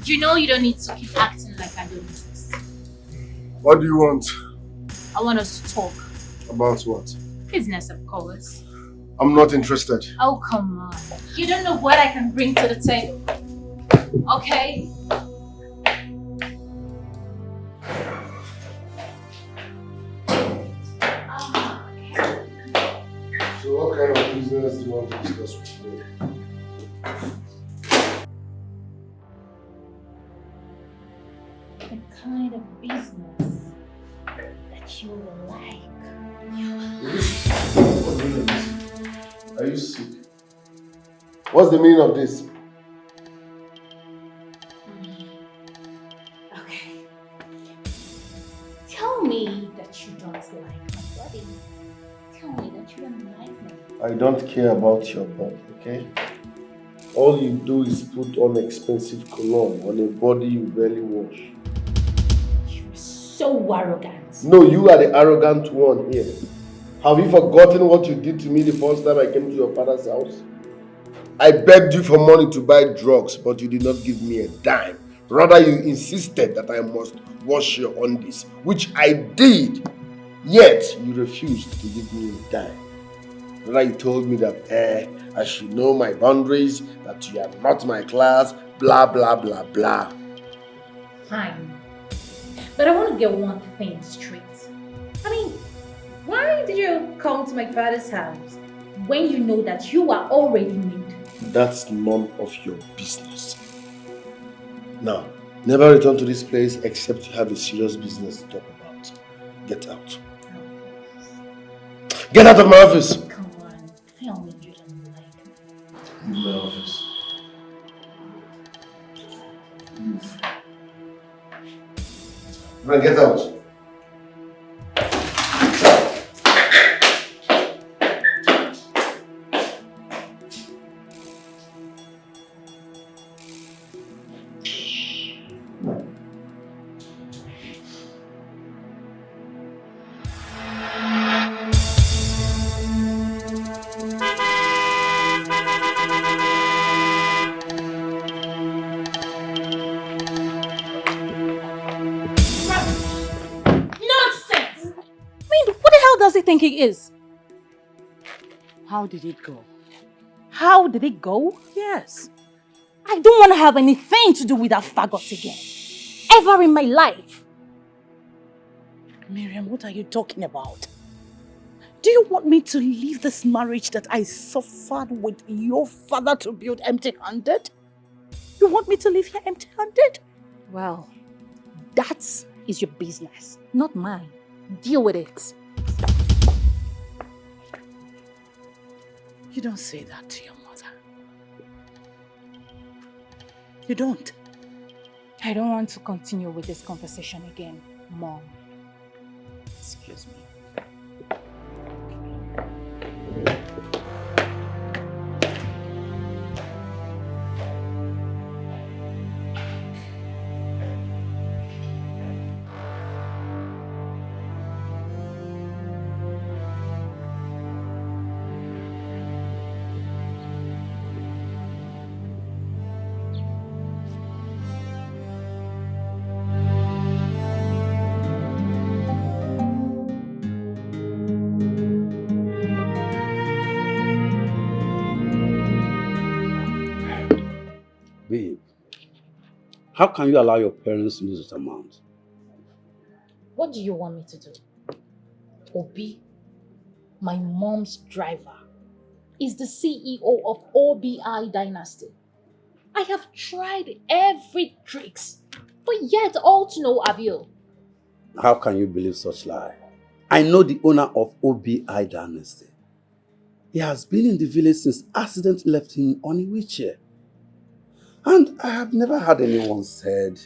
You know you don't need to keep acting like I don't exist. What do you want? I want us to talk. About what? Business, of course. I'm not interested. Oh, come on. You don't know what I can bring to the table. Okay? So what kind of business do you want to discuss with me? The kind of business that you will like. What's the meaning of this? Are you sick? What's the meaning of this? Okay. Tell me that you don't like my body. Tell me that you don't like me. I don't care about your body, okay? All you do is put on expensive cologne on a body you barely wash. You're so arrogant. No, you are the arrogant one here. Have you forgotten what you did to me the first time I came to your father's house? I begged you for money to buy drugs, but you did not give me a dime. Rather, you insisted that I must wash your undies, which I did. Yet, you refused to give me a dime. Rather, you told me that I should know my boundaries, that you are not my class, blah, blah, blah, blah. Fine. But I want to get one thing straight. I mean, why did you come to my father's house when you know that you are already made? That's none of your business. Now, never return to this place except you have a serious business to talk about. Get out. Get out of my office! Come on, tell me you don't like me. Leave my office. Move. Now get out. Think he is? How did it go? How did it go? Yes. I don't want to have anything to do with that faggot again. Ever in my life. Miriam, what are you talking about? Do you want me to leave this marriage that I suffered with your father to build empty-handed? You want me to leave here empty-handed? Well, that is your business, not mine. Deal with it. You don't say that to your mother. You don't. I don't want to continue with this conversation again, Mom. Excuse me. Babe, how can you allow your parents to use this amount? What do you want me to do? Obi, my mom's driver, is the CEO of OBI Dynasty. I have tried every tricks, but yet all to no avail. How can you believe such lie? I know the owner of OBI Dynasty. He has been in the village since accident left him on a wheelchair. And I have never heard anyone said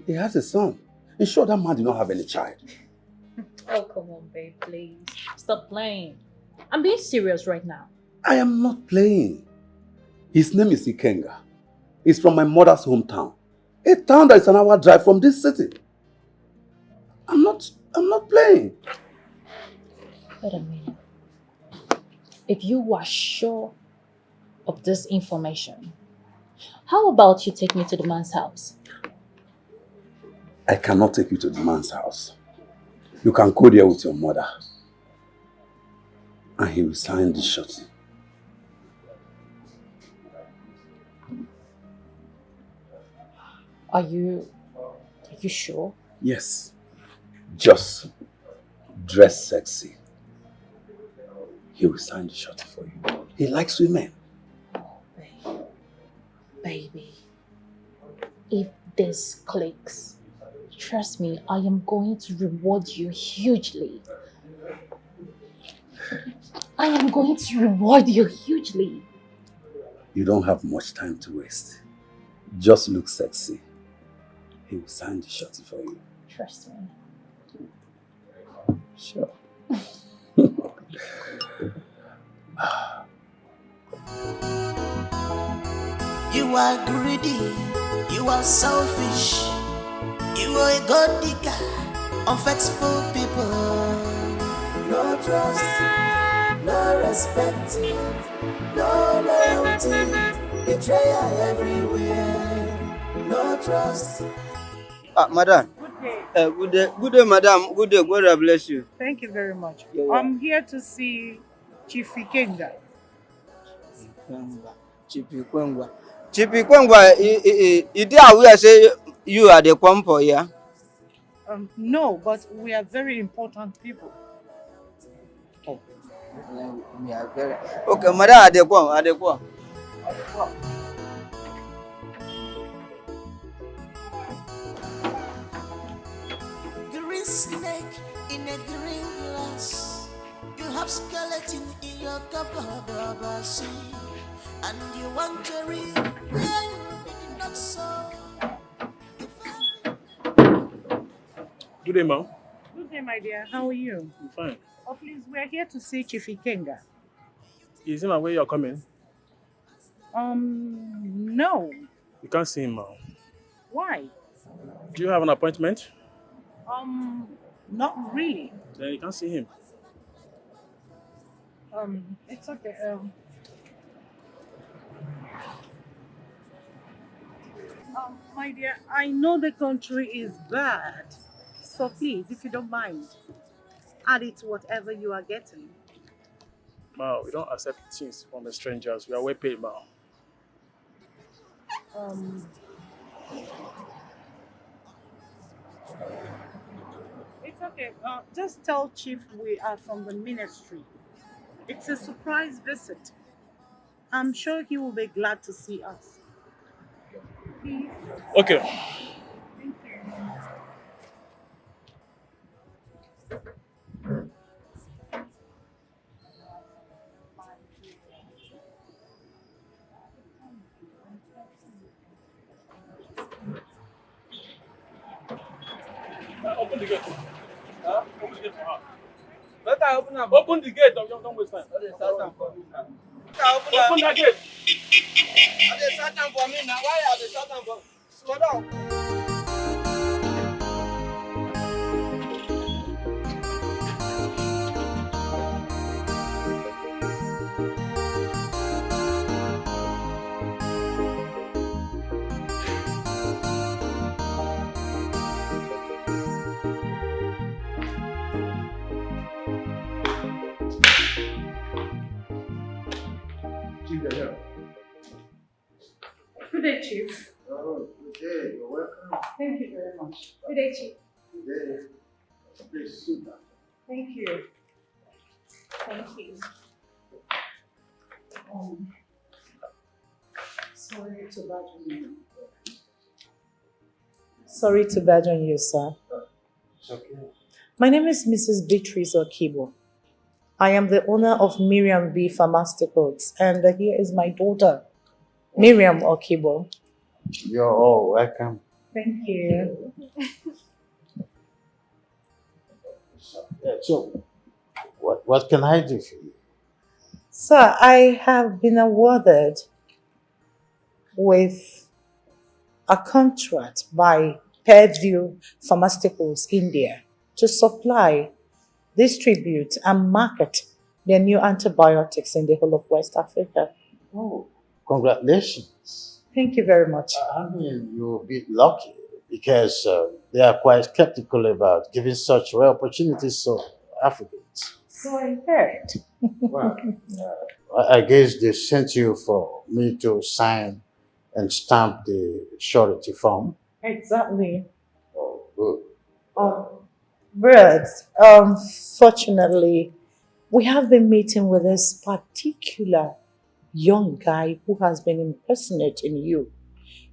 he has a son. In short, that man did not have any child. Oh, come on, babe, please. Stop playing. I'm being serious right now. I am not playing. His name is Ikenga. He's from my mother's hometown. A town that is an hour drive from this city. I'm not playing. Wait a minute. If you are sure of this information, How about you take me to the man's house? I cannot take you to the man's house. You can go there with your mother. And he will sign the shorty. Are you sure? Yes. Just dress sexy. He will sign the shorty for you. He likes women. Baby, if this clicks, trust me, I am going to reward you hugely. I am going to reward you hugely. You don't have much time to waste. Just look sexy. He will sign the shorty for you. Trust me. Sure. You are greedy, you are selfish, you are a god digger, unfaithful people. No trust, no respect, no loyalty, betrayal everywhere. No trust. Madam. Good day. Good day, madam. Good day. God bless you. Thank you very much. You're welcome. I'm here to see Chief Ikenga. Chipi Kwengwa. Chipi Kwengwa, you did aware say you are the kwampo, yeah? No, but we are very important people. Oh, we are very... Okay, madam, adequate. Green snake in a green glass. You have skeleton in your cupboard, see, and you want to read where you did not sow. Good day, ma'am. Good day, my dear. How are you? I'm fine. Oh, please, we are here to see Chief Ikenga. Is him aware you're coming? No. You can't see him, ma'am. Why? Do you have an appointment? Not really. Then you can't see him. It's okay. My dear, I know the country is bad. So please, if you don't mind, add it to whatever you are getting. Ma'am, we don't accept things from the strangers. We are well paid, ma'am. It's okay. Just tell Chief we are from the ministry. It's a surprise visit. I'm sure he will be glad to see us. Please. Okay. Thank you. Open the gate. Huh? Open the gate for her. Let her open up. Open the gate. Don't waste time. Open Open that gate. they shut down for me now. Why are they shut down for? Slow down. Good day, Chief. Oh, good day. You're welcome. Thank you very much. Good day, Chief. Good day. Please sit down. Thank you. Thank you. Sorry to badger you. Sorry to badger you, sir. It's okay. My name is Mrs. Beatrice Okibo. I am the owner of Miriam B. Pharmaceuticals, and here is my daughter, Miriam Okibo. You're all welcome. Thank you. So, what can I do for you? Sir, I have been awarded with a contract by Purview Pharmaceuticals India to supply, distribute, and market their new antibiotics in the whole of West Africa. Oh, congratulations. Thank you very much. I mean, you'll be lucky because they are quite skeptical about giving such rare opportunities to Africans. So I heard. Well, I guess they sent you for me to sign and stamp the surety form. Exactly. Oh, good. But fortunately, we have been meeting with this particular young guy who has been impersonating you.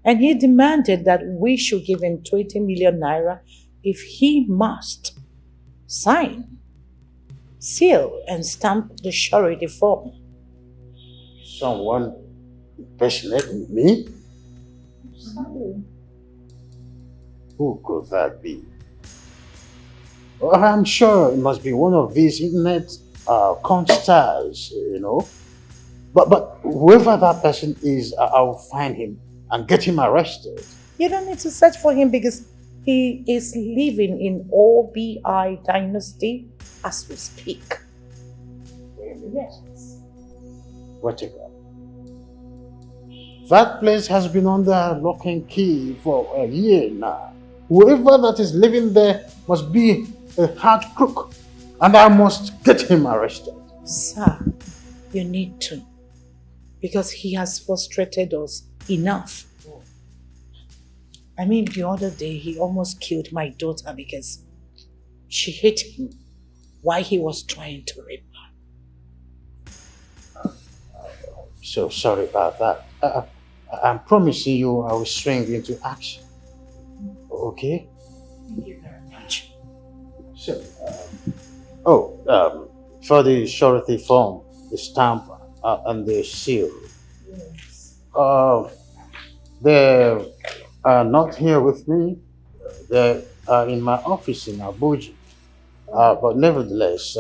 And he demanded that we should give him 20 million naira if he must sign, seal, and stamp the surety form. Someone impersonating me? Who could that be? Well, I'm sure it must be one of these internet con stars, But whoever that person is, I'll find him and get him arrested. You don't need to search for him because he is living in OBI Dynasty as we speak. Yes. What about? That place has been under lock and key for a year now. Whoever that is living there must be a hard crook, and I must get him arrested. Sir, you need to, because he has frustrated us enough. I mean, the other day he almost killed my daughter because she hit him while he was trying to rape her. So sorry about that. I'm promising you I will swing into action. Okay? Thank you very much. So, for the surety form, the stamp, and the seal. Yes. They are not here with me. They are in my office in Abuja. But nevertheless,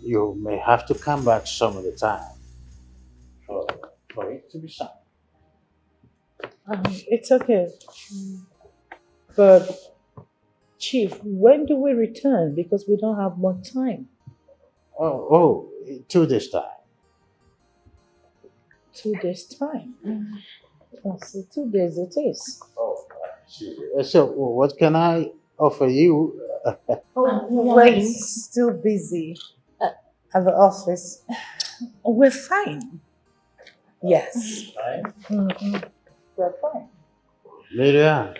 you may have to come back some other time for it to be signed. It's okay. But, Chief, when do we return? Because we don't have much time. 2 days time. 2 days' time. Oh, so 2 days it is. So what can I offer you? We're still busy at the office. We're fine. Yes. Mhm. We're fine. Lydia,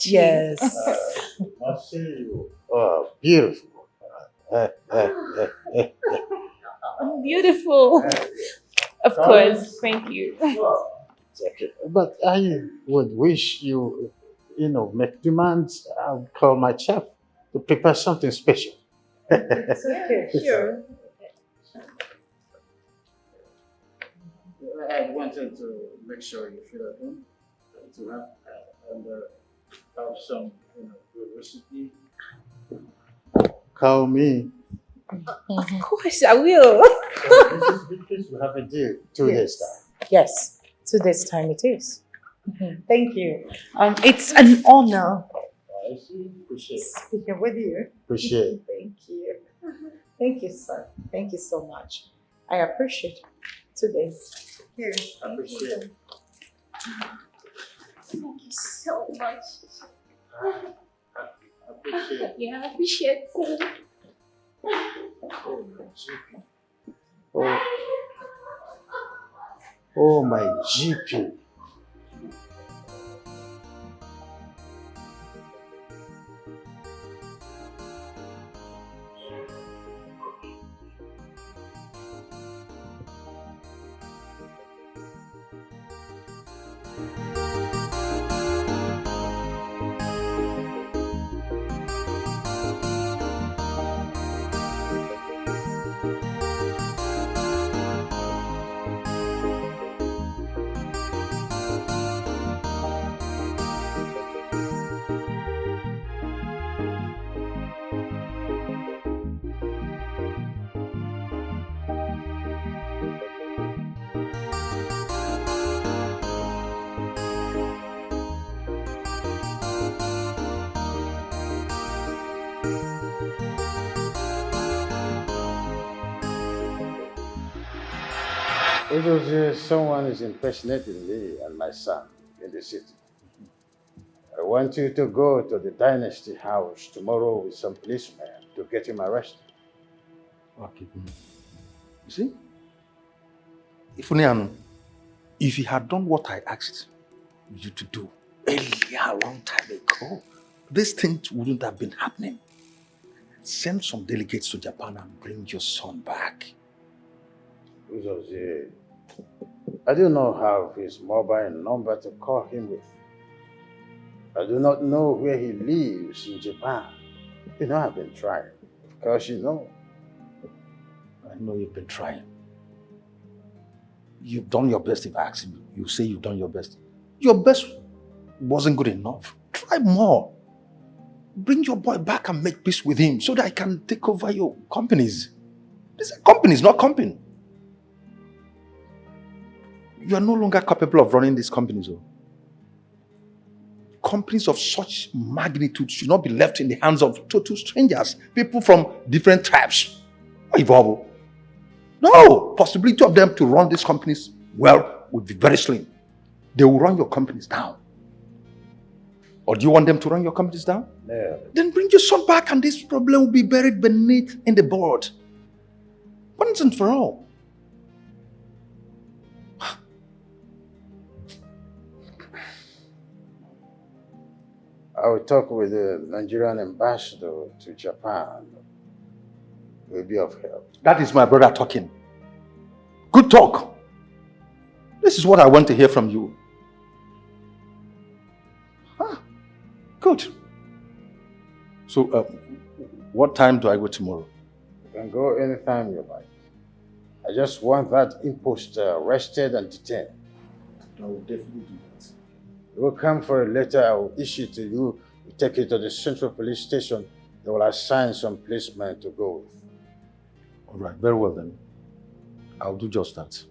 Yes. I'll see you. Oh, beautiful. Beautiful. Of course. Thank you. Okay. But I would wish you, make demands. I'll call my chef to prepare something special. It's okay. Sure. I wanted to make sure you feel at home to have some, good recipe. Call me. Of course, I will. This will have a deal 2 days time. Yes. 2 days' time it is. Thank you. It's an honor I see. Appreciate it. speaking with you. Appreciate it. Thank you. Thank you, sir. Thank you so much. I appreciate 2 days. Here. Appreciate it. Thank you so much. Appreciate it. Yeah, I appreciate it. Oh, my GP. It was someone is impersonating me and my son in the city. I want you to go to the Dynasty house tomorrow with some policemen to get him arrested. Okay. You see? If you had done what I asked you to do earlier, a long time ago, these things wouldn't have been happening. Send some delegates to Japan and bring your son back. I do not have his mobile number to call him with. I do not know where he lives in Japan. You know, I've been trying. Of course, you know. I know you've been trying. You've done your best. If I ask you, you say you've done your best. Your best wasn't good enough. Try more. Bring your boy back and make peace with him so that I can take over your companies. These are companies, not company. You are no longer capable of running these companies. Companies of such magnitude should not be left in the hands of total strangers, people from different tribes. No, possibility of them to run these companies well would be very slim. They will run your companies down. Or do you want them to run your companies down? Yeah. Then bring your son back and this problem will be buried beneath in the board. Once and for all. I will talk with the Nigerian ambassador to Japan. It will be of help. That is my brother talking. Good talk. This is what I want to hear from you. Good. So, what time do I go tomorrow? You can go anytime you like. I just want that imposter arrested and detained. I will definitely do that. You will come for a letter I will issue to you. You take it to the central police station. They will assign some policemen to go with. All right, very well then. I'll do just that.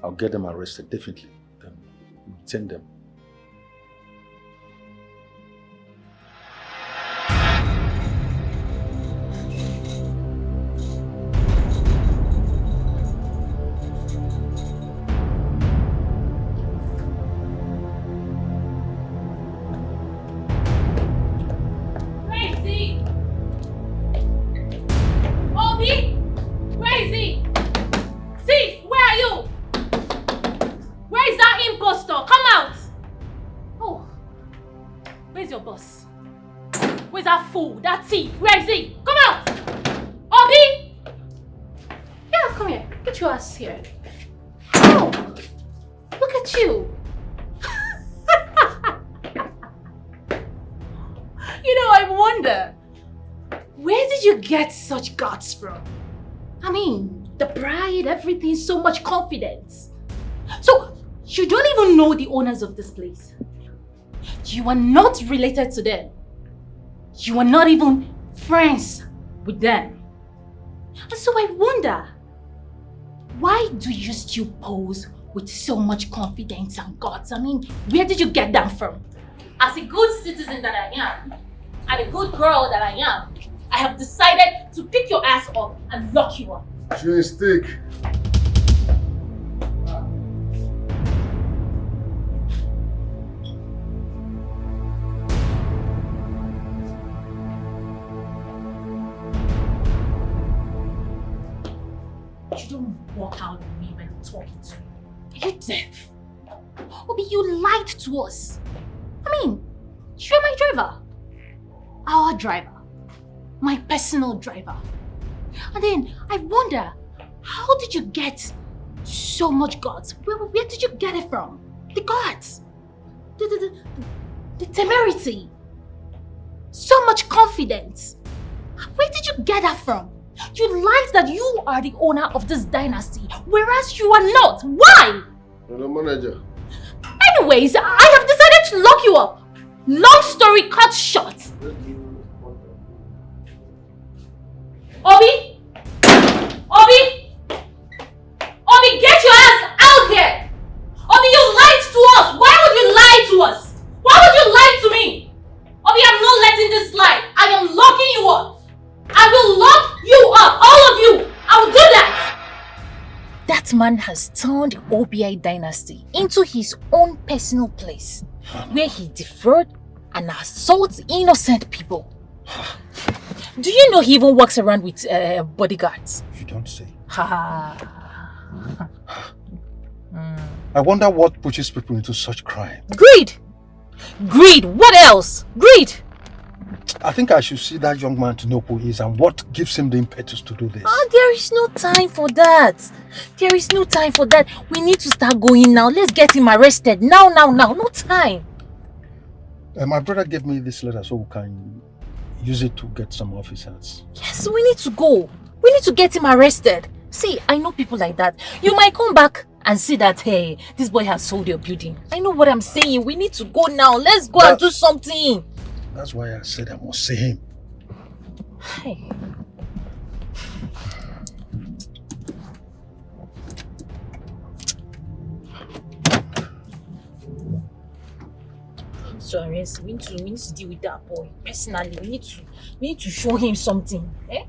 I'll get them arrested, definitely. Then detain them. Here. Oh, look at you. I wonder, where did you get such guts from? I mean, the pride, everything, so much confidence. So, you don't even know the owners of this place. You are not related to them. You are not even friends with them. And so I wonder, why do you still pose with so much confidence and guts? I mean, where did you get them from? As a good citizen that I am, and a good girl that I am, I have decided to pick your ass up and lock you up. Chewing stick. You don't walk out on me when I'm talking to you. Are you deaf? Obi, you lied to us. I mean, you're my driver. Our driver. My personal driver. And then I wonder, how did you get so much guts? Where did you get it from? The guts. The temerity. So much confidence. Where did you get that from? You lied that you are the owner of this dynasty, whereas you are not. Why? I'm the manager. Anyways, I have decided to lock you up. Long story cut short. Obi? Obi? Obi, get your ass out here! Obi, you lied to us! Why would you lie to us? Why would you lie to me? Obi, I'm not letting this slide. I am locking you up. I will lock you up, all of you. I will do that. That That man has turned OBI Dynasty into his own personal place, where he defraud and assaults innocent people. Do you know he even walks around with bodyguards? You don't say. Ha. I wonder what pushes people into such crime. Greed! Greed! What else? Greed! I think I should see that young man to know who he is and what gives him the impetus to do this. There is no time for that. There is no time for that. We need to start going now. Let's get him arrested. Now. No time. My brother gave me this letter so we can use it to get some officers. Yes, we need to go. We need to get him arrested. See, I know people like that. You might come back and see that, hey, this boy has sold your building. I know what I'm saying. We need to go now. Let's go and do something. That's why I said I must see him. Hey. So arrest, we need to deal with that boy personally. We need to show him something. Eh?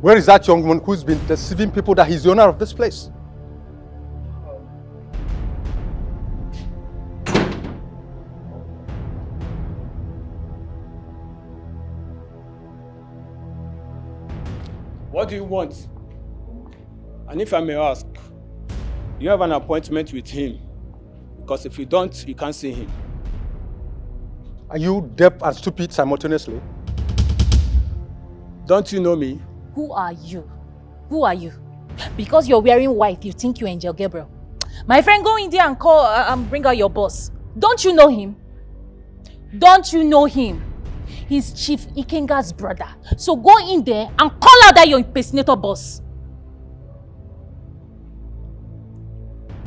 Where is that young man who's been deceiving people that he's the owner of this place? What do you want? And if I may ask, you have an appointment with him, because if you don't, you can't see him. Are you deaf and stupid simultaneously? Don't you know me? Who are you? Who are you? Because you're wearing white, you think you're Angel Gabriel. My friend, go in there and call and bring out your boss. Don't you know him? Don't you know him? He's Chief Ikenga's brother. So go in there and call out that your impersonator boss.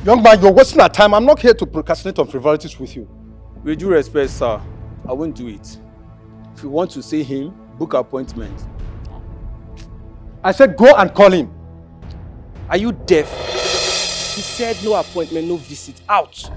Young man, you're wasting our time. I'm not here to procrastinate on frivolities with you. With due respect, sir, I won't do it. If you want to see him, book appointment. I said go and call him. Are you deaf? He said no appointment, no visit. Out!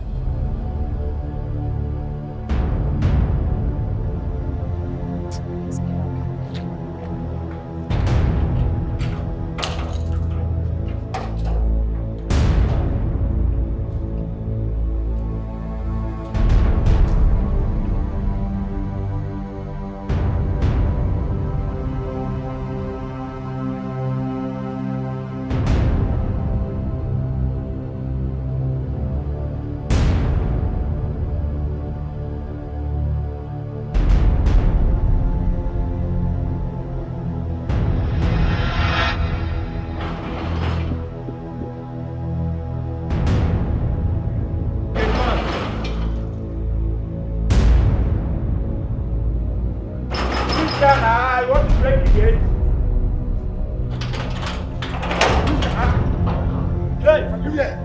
I want to break the gate. Hey, are you here?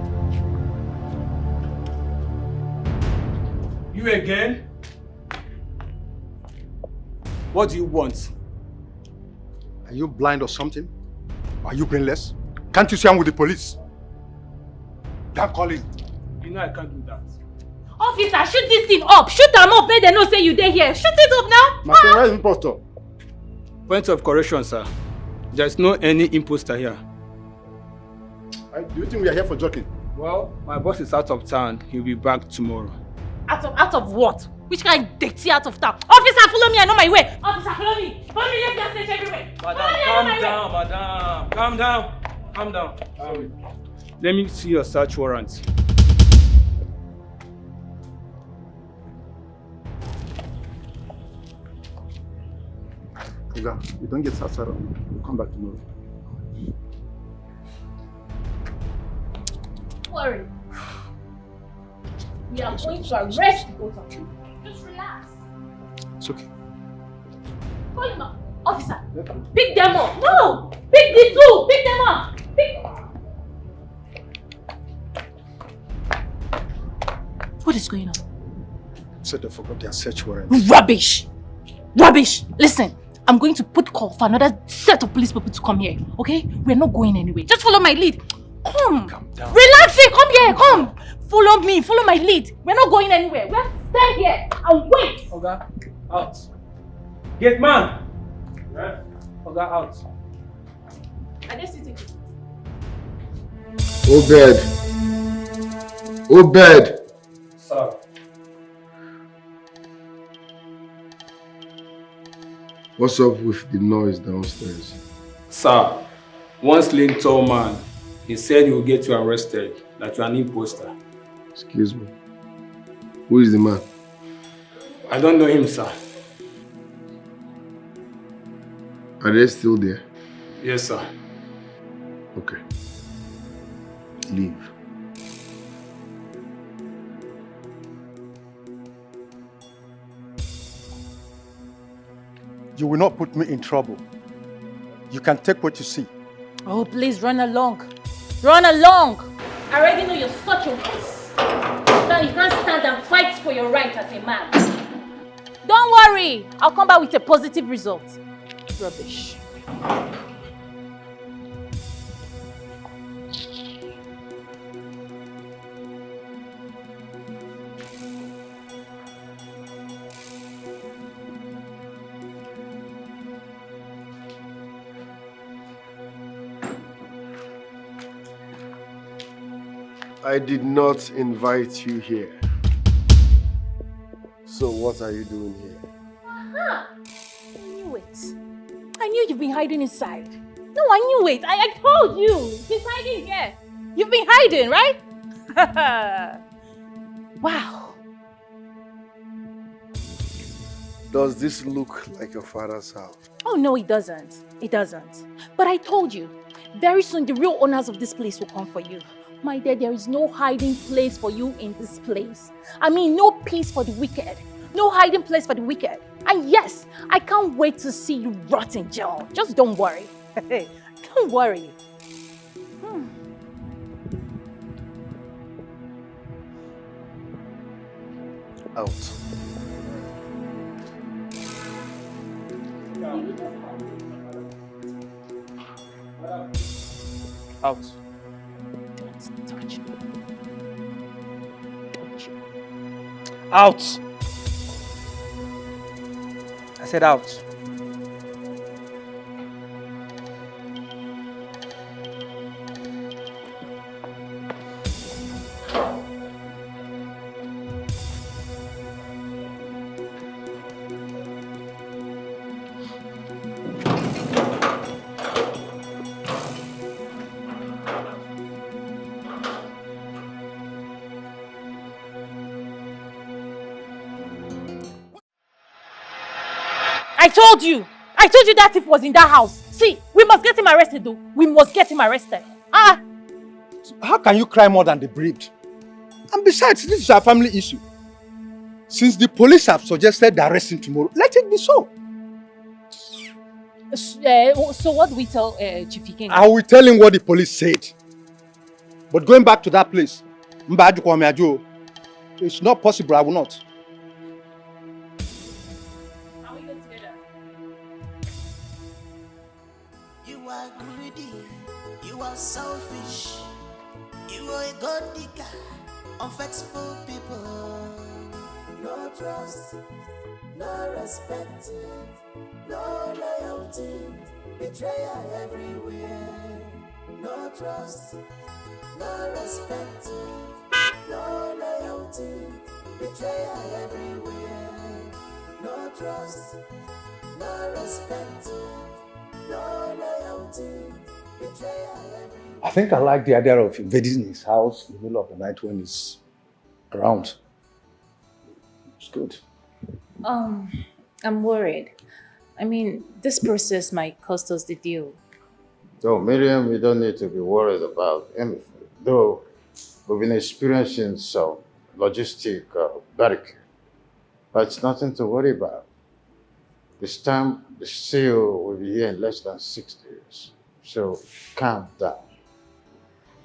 You again? What do you want? Are you blind or something? Are you brainless? Can't you see I'm with the police? Can't call him. You know I can't do that. Officer, shoot this thing up. Shoot them up. Make them know say you there here. Shoot it up now. My friend, where is imposter? Point of correction, sir. There's no any imposter here. Do you think we are here for joking? Well, my boss is out of town. He'll be back tomorrow. Out of what? Which kind of dirty out of town? Officer, follow me. I know my way. Officer, follow me. Follow me. Let's just search everywhere. Madam, calm down. Calm down. Let me see your search warrant. Oga, you don't get Sasara. We'll come back tomorrow. Don't worry. We are going to arrest both of you. Just relax. It's okay. Call him up. Officer, pick them up. No! Pick the two! Pick them up! Pick... What is going on? Said they forgot their search warrant. Rubbish! Rubbish! Listen, I'm going to put call for another set of police people to come here, okay? We're not going anywhere. Just follow my lead. Come! Calm down. Relax it! Come here! Come! Follow me! Follow my lead! We're not going anywhere. We have to stay here and wait! Oga, out. Gate man! Yes? Oga, out. Are they sitting? Obed. Obed. Sir. What's up with the noise downstairs? Sir, one slim tall man, he said he will get you arrested, that you are an imposter. Excuse me. Who is the man? I don't know him, sir. Are they still there? Yes, sir. Okay. Leave. You will not put me in trouble. You can take what you see. Oh, please run along. Run along! I already know you're such a wuss. Now you can't stand and fight for your right as a man. Don't worry, I'll come back with a positive result. Rubbish. I did not invite you here. So what are you doing here? Aha! I knew it. I knew you've been hiding inside. No, I knew it. I told you. He's hiding here. You've been hiding, right? Wow. Does this look like your father's house? Oh, no, it doesn't. It doesn't. But I told you, very soon the real owners of this place will come for you. My dear, there is no hiding place for you in this place. I mean, no peace for the wicked. No hiding place for the wicked. And yes, I can't wait to see you rot in jail. Just don't worry. Don't worry. Out. Out. Don't touch me. Don't you. Out! I said out. I told you that thief was in that house. See, we must get him arrested though. We must get him arrested. How can you cry more than the bereaved? And besides, this is a family issue. Since the police have suggested the arresting tomorrow, let it be so. So what do we tell Chief Ikenga? I will tell him what the police said. But going back to that place, it's not possible, I will not. You are greedy, you are selfish, you are a god digger, unfaithful people. No trust, no respect, no loyalty, betrayal everywhere. No trust, no respect, no loyalty, betrayal everywhere. No trust, no respect, no loyalty, betrayal everywhere. I think I like the idea of invading his house in the middle of the night when he's around. It's good. I'm worried. I mean, this process might cost us the deal. So, Miriam, we don't need to be worried about anything. Though we've been experiencing some logistic barricade, but it's nothing to worry about. The stamp, the seal will be here in less than 6 days. So calm down.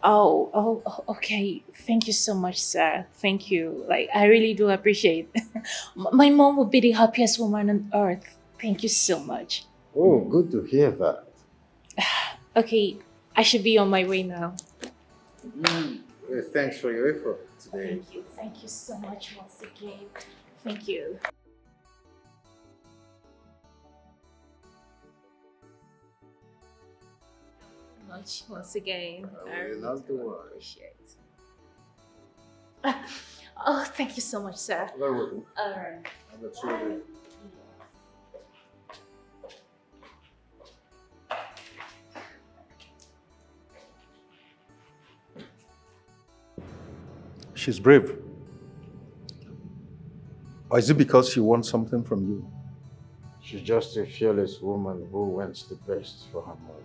Okay. Thank you so much, sir. Thank you. Like, I really do appreciate. My mom would be the happiest woman on earth. Thank you so much. Oh, good to hear that. Okay, I should be on my way now. Well, thanks for your effort today. Thank you so much once again. Thank you. Much once again. I really not the one. appreciate. Oh, thank you so much, sir. Very welcome. All right. She's brave. Or is it because she wants something from you? She's just a fearless woman who wants the best for her mother.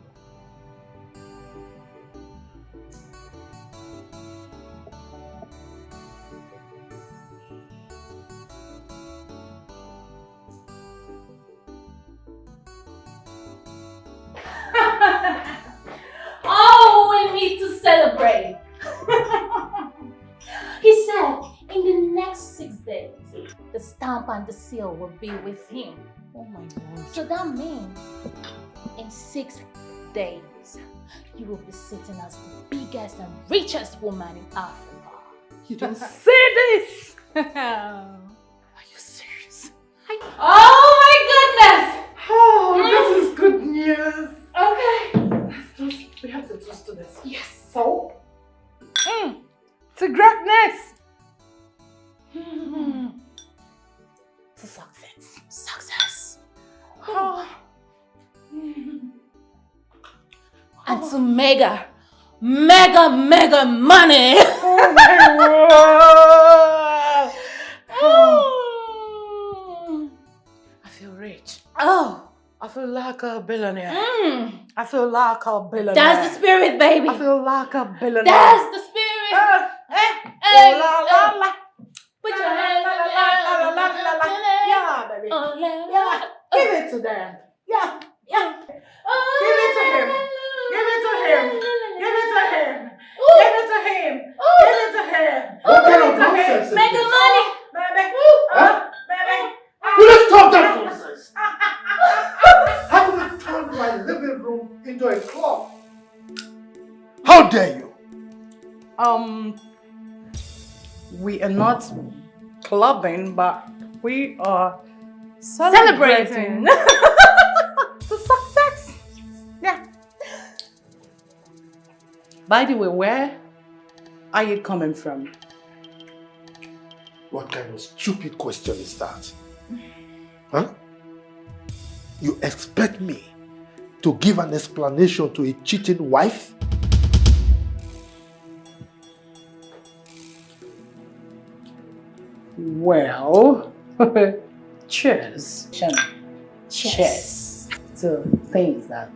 Oh, we need to celebrate. He said in the next 6 days, the stamp and the seal will be with him. Oh my God. So that means in 6 days, you will be sitting as the biggest and richest woman in Africa. You don't say this! Are you serious? Oh my goodness! Oh, this is good news. Okay. We have to toast to this. Yes. So? To greatness! To success. Success. Oh. And to mega money. Oh my word! I feel rich. Oh. I feel like a billionaire. I feel like a billionaire. That's the spirit, baby. I feel like a billionaire. That's the spirit. Oh, la, la, la. Put your hands Yeah, baby. Yeah. Give it to them. Yeah. Yeah. Give it to him. Give it to him. Give it to him. Give it to him. Give it to him. What kind of nonsense is Make the this? money. Baby. Huh? Baby. Will you stop that nonsense? How will you turn my living room into a club? How dare you? We are not clubbing, but we are Celebrating. the success. Yeah. By the way, where are you coming from? What kind of stupid question is that? Huh? You expect me to give an explanation to a cheating wife? Well, cheers. Cheers to things that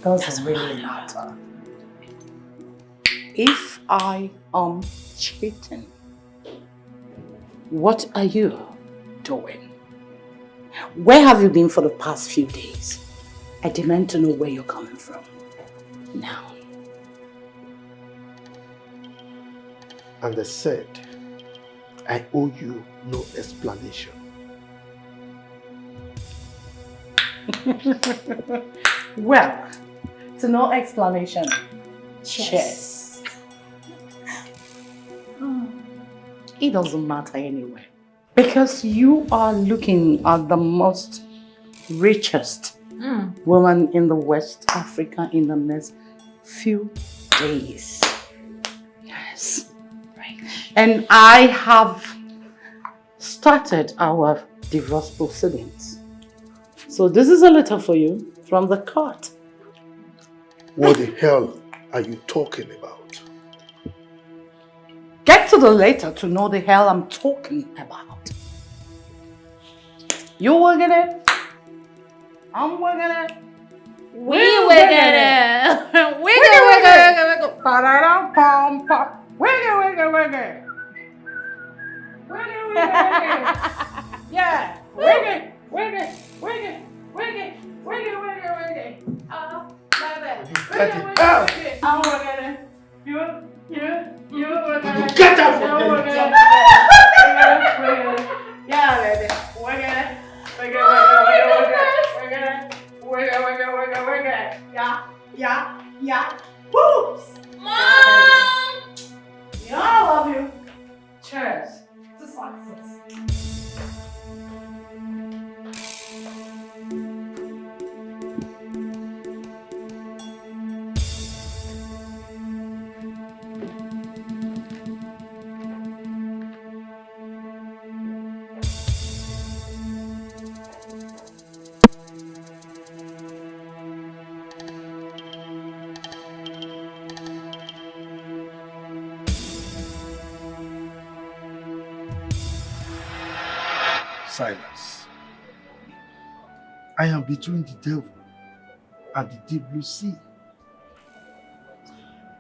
doesn't really matter. If I am cheating, what are you doing? Where have you been for the past few days? I demand to know where you're coming from. Now. And they said, I owe you no explanation. Well, to no explanation. Cheers. It doesn't matter anyway. Because you are looking at the most richest woman in the West Africa in the next few days. Yes. Right. And I have started our divorce proceedings. So this is a letter for you from the court. What the hell are you talking about? Get to the letter to know the hell I'm talking about. You will get it. I'm working it. We will get it. Wiggle. Pa-da-dum, pom, pom. Wiggle. Yeah. Wiggle. Get out from there! Yeah. Whoops! Mom! You know I love you. Cheers. To success. Silas, I am between the devil and the deep blue sea.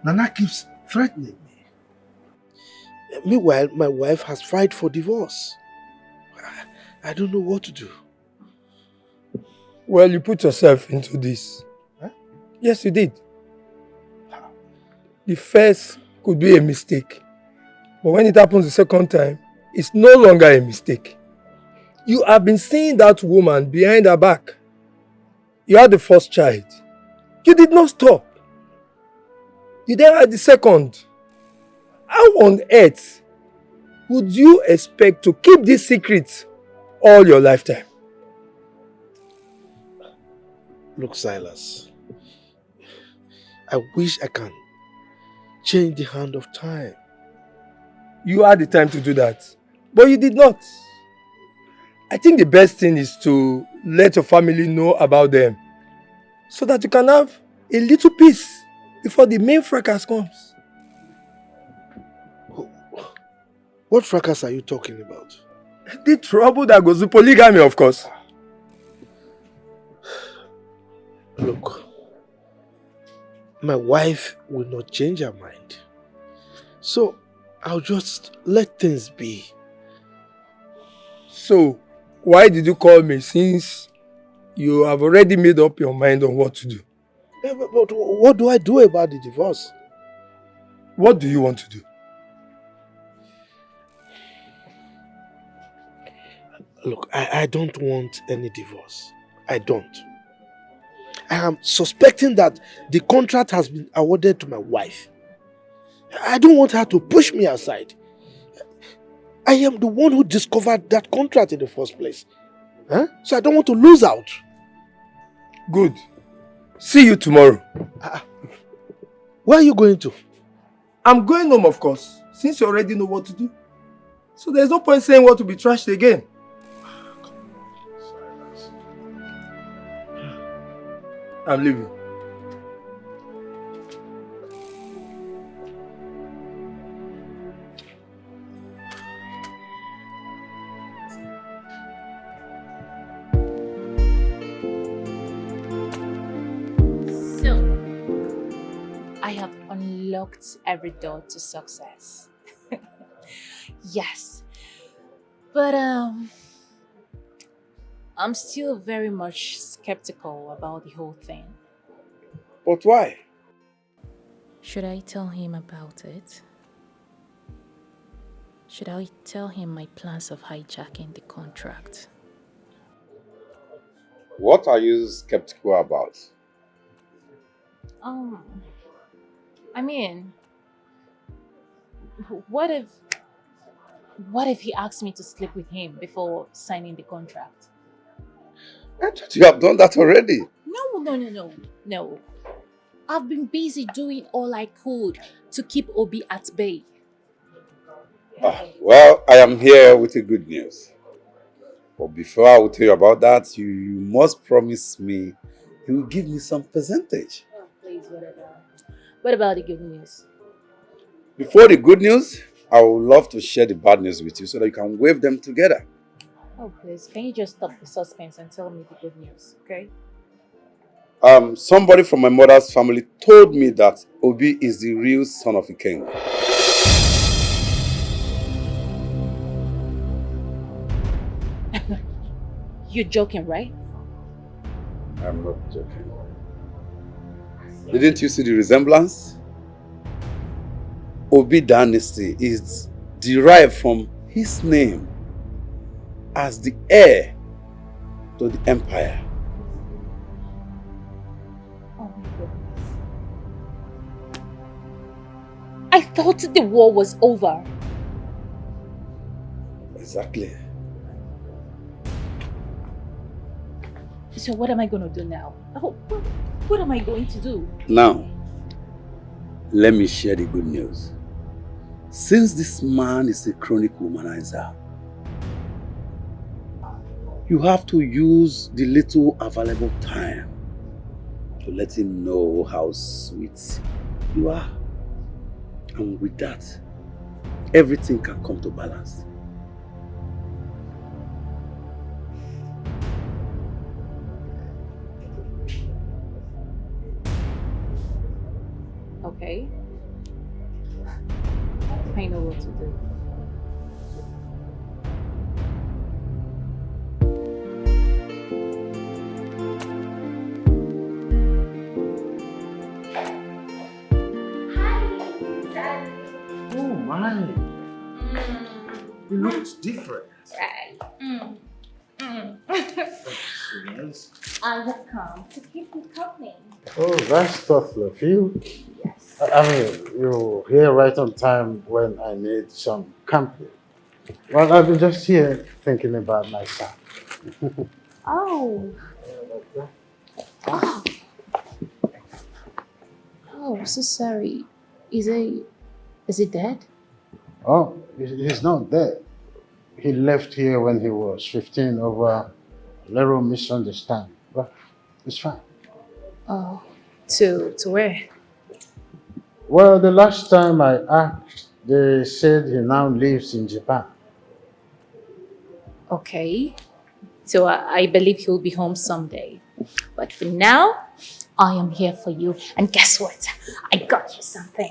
Nana keeps threatening me. Meanwhile, my wife has filed for divorce. I don't know what to do. Well, you put yourself into this. Huh? Yes, you did. The first could be a mistake. But when it happens the second time, it's no longer a mistake. You have been seeing that woman behind her back. You had the first child. You did not stop. You then had the second. How on earth would you expect to keep this secret all your lifetime? Look, Silas, I wish I can change the hand of time. You had the time to do that, but you did not. I think the best thing is to let your family know about them so that you can have a little peace before the main fracas comes. What fracas are you talking about? The trouble that goes with polygamy, of course. Look, my wife will not change her mind. So, I'll just let things be. So, why did you call me since you have already made up your mind on what to do? Yeah, but what do I do about the divorce? What do you want to do? Look, I don't want any divorce. I don't. I am suspecting that the contract has been awarded to my wife. I don't want her to push me aside. I am the one who discovered that contract in the first place. Huh? So I don't want to lose out. Good. See you tomorrow. Where are you going to? I'm going home, of course, since you already know what to do. So there's no point saying what to be trashed again. I'm leaving. So, I have unlocked every door to success. Yes. But I'm still very much skeptical about the whole thing. But why? Should I tell him about it? Should I tell him my plans of hijacking the contract? What are you skeptical about? I mean, what if he asks me to sleep with him before signing the contract? I thought you have done that already. No. I've been busy doing all I could to keep Obi at bay. Well, I am here with the good news. But before I will tell you about that, you must promise me you will give me some percentage. Oh, please, whatever. What about the good news? Before the good news, I would love to share the bad news with you so that you can wave them together. Oh, please, can you just stop the suspense and tell me the good news, okay? Somebody from my mother's family told me that Obi is the real son of a king. You're joking, right? I'm not joking. Didn't you see the resemblance? Obi Dynasty is derived from his name as the heir to the empire. Oh my goodness. I thought the war was over. Exactly. So what am I going to do now? What am I going to do? Now, let me share the good news. Since this man is a chronic womanizer, you have to use the little available time to let him know how sweet you are. And with that, everything can come to balance. Okay. I know what to do. Oh my. You look different. Right. Yes. I have come to keep you company. Oh, that's thoughtful of you. Yes. I mean, you're here right on time when I need some company. Well, I've been just here thinking about my son. Oh. Oh. Oh, so sorry. Is he dead? Oh, he's not dead. He left here when he was 15 over a little misunderstanding. But it's fine. Oh. To where? Well, the last time I asked, they said he now lives in Japan. Okay. So I believe he'll be home someday. But for now, I am here for you. And guess what? I got you something.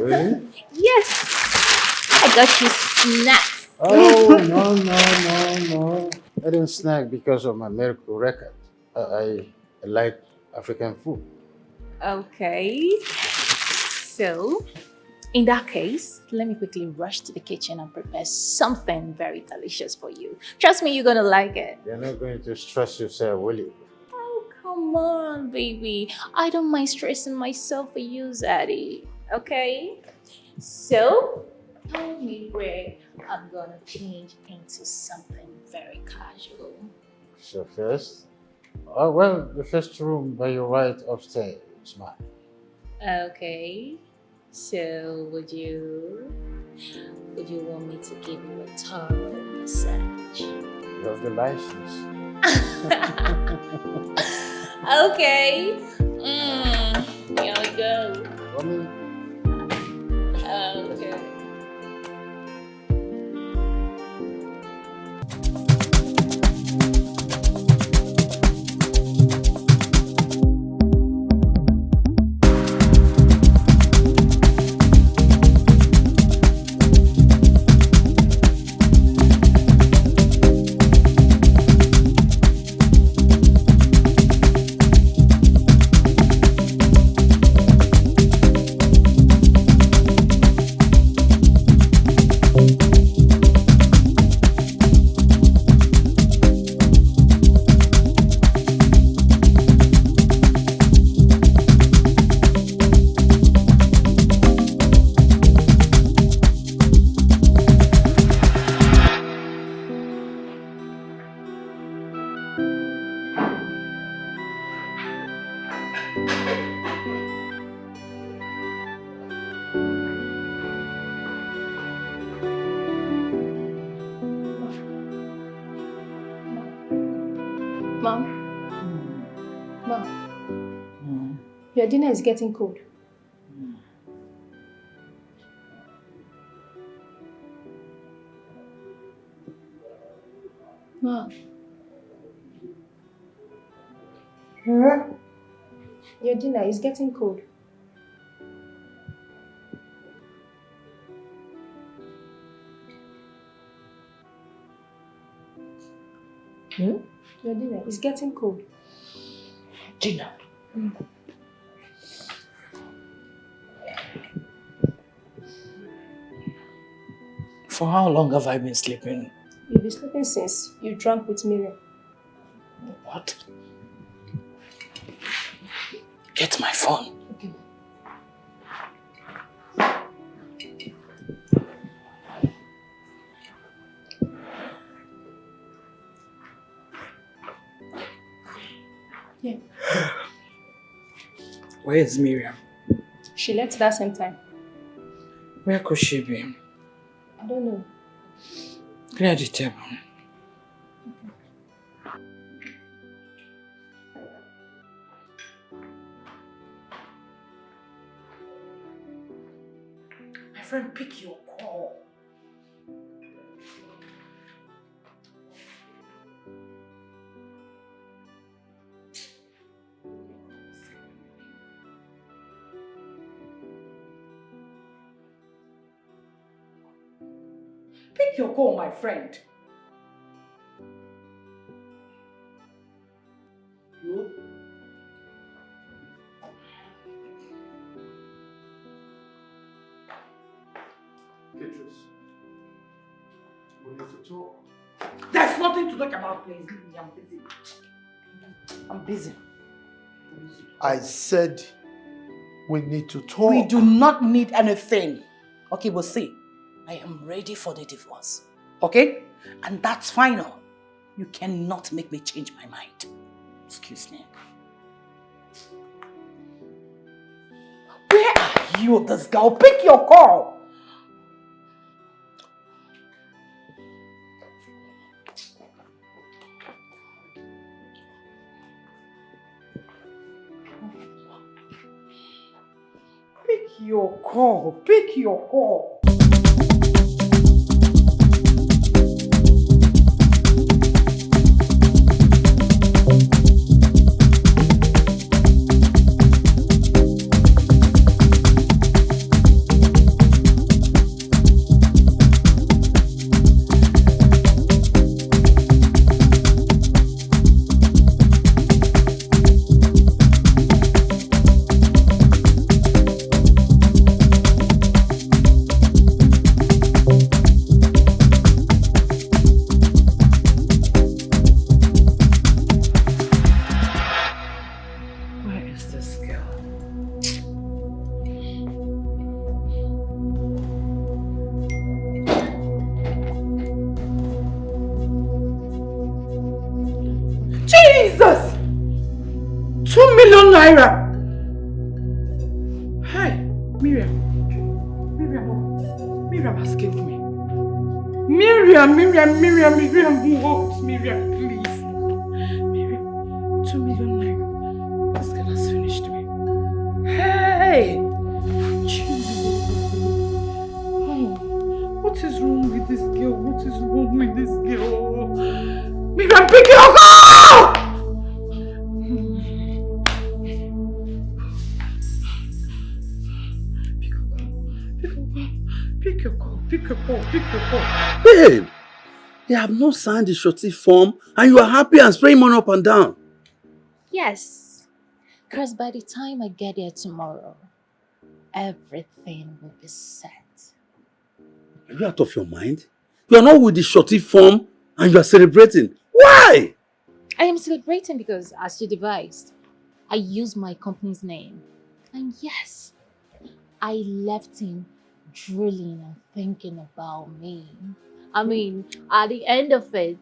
Really? Yes. I got you snacks. Oh, no. I didn't snack because of my medical record. I like African food. Okay. So, in that case, let me quickly rush to the kitchen and prepare something very delicious for you. Trust me, you're gonna like it. You're not going to stress yourself, will you? Oh, come on, baby. I don't mind stressing myself for you, Zaddy. Okay? So, tell me where I'm gonna change into something very casual. So first, oh well, the first room by your right upstairs is mine. Okay. So, would you want me to give you a thorough massage? You have the license. Okay. Here we go. Woman, Okay. Mom, your dinner is getting cold. Mom. Your dinner is getting cold. Your dinner is getting cold. Dinner. For how long have I been sleeping? You've been sleeping since you drank with Miriam. What? Get my phone. Okay. Yeah. Where is Miriam? She left that same time. Where could she be? I don't know. Clear the table. My friend, pick your call. Pick your call, my friend. No. Beatrice, we need to talk. There's nothing to talk about, please. I'm busy. I'm busy. I said we need to talk. We do not need anything. Okay, we'll see. I am ready for the divorce. Okay? And that's final. You cannot make me change my mind. Excuse me. Where are you, this girl? Pick your call. Pick your call. Pick your call. Jesus! 2 million naira! Hey, Miriam. Miriam has killed me. Miriam, what? Miriam, please. Miriam, 2 million naira. This girl has finished me. Hey! Oh, what is wrong with this girl? What is wrong with this girl? Miriam, pick your call! Pick your call. Babe, they have not signed the surety form and you are happy and spraying money up and down. Yes, because by the time I get there tomorrow, everything will be set. Are you out of your mind? You are not with the surety form and you are celebrating. Why? I am celebrating because, as you devised, I used my company's name. And yes, I left him drooling and thinking about me. I mean, at the end of it,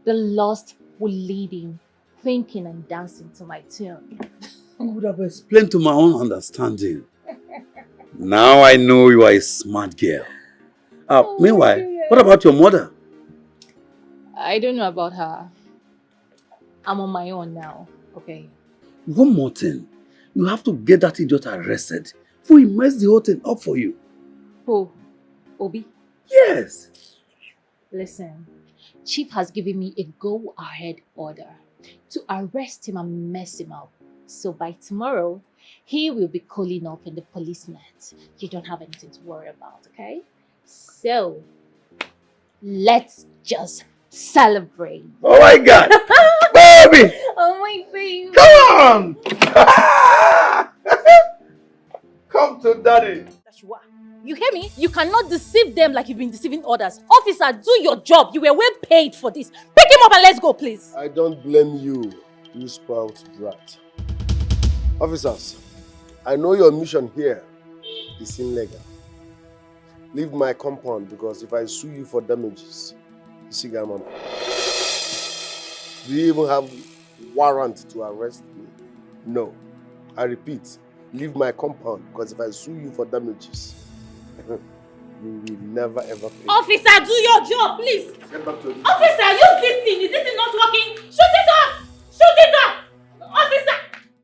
the lost will lead him thinking and dancing to my tune. I would have explained to my own understanding. Now I know you are a smart girl. Meanwhile, what about your mother? I don't know about her. I'm on my own now, okay? One more thing. You have to get that idiot arrested before he messed the whole thing up for you. Who? Obi? Yes. Listen, Chief has given me a go-ahead order to arrest him and mess him up. So by tomorrow, he will be calling up in the police net. You don't have anything to worry about, okay? So, let's just celebrate. Oh my God! Baby! Oh my baby! Come on! Come to daddy. That you are. You hear me? You cannot deceive them like you've been deceiving others. Officer, do your job. You were well paid for this. Pick him up and let's go, please. I don't blame you, you spoiled brat. Officers, I know your mission here is illegal. Leave my compound because if I sue you for damages, you see, Gamma, do you even have warrant to arrest me? No. I repeat, leave my compound because if I sue you for damages, you will never ever pay. Officer, do your job, please. Get back to it. Officer, use this thing. Is this thing not working? Shoot it up! Shoot it up!